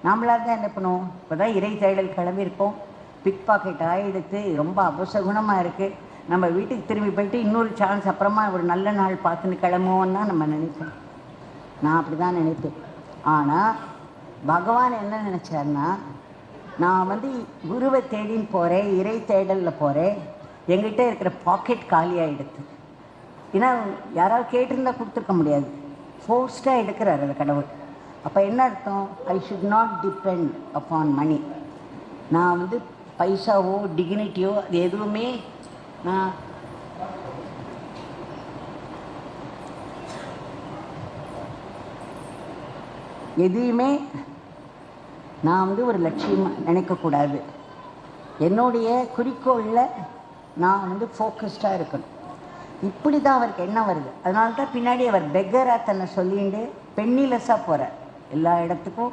நாமளாக தான் என்ன பண்ணுவோம்? இப்போ தான் இறை தேடல் கிளம்பியிருக்கோம், பிக் பாக்கெட் ஆகிடுத்து, ரொம்ப அபசகுணமாக இருக்குது, நம்ம வீட்டுக்கு திரும்பி போயிட்டு இன்னொரு சான்ஸ் அப்புறமா ஒரு நல்ல நாள் பார்த்துன்னு கிளம்புவோன்னு தான் நம்ம நினைப்போம். நான் அப்படி தான் நினைப்பேன். ஆனால் பகவான் என்ன நினச்சார்னா, நான் வந்து குருவை தேடின்னு போகிறேன், இறை தேடலில் போகிறேன், எங்கிட்ட இருக்கிற பாக்கெட் காலியாகிடுது. ஏன்னா யாராவது கேட்டிருந்தா கொடுத்துருக்க முடியாது, ஃபோர்ஸ்டாக எடுக்கிறார் அந்த கடவுள். அப்போ என்ன அர்த்தம்? I should not depend upon money. நான் வந்து பைசாவோ டிக்னிட்டியோ அது எதுவுமே நான் எதையுமே நான் வந்து ஒரு லட்சியமாக நினைக்கக்கூடாது. என்னுடைய குறிக்கோளில் நான் வந்து ஃபோக்கஸ்டாக இருக்கணும். இப்படி தான் அவருக்கு என்ன வருது. அதனால தான் பின்னாடி அவர் பெக்கராக தன்னை சொல்லிட்டு பெண்ணிலஸாக போகிறார் எல்லா இடத்துக்கும்.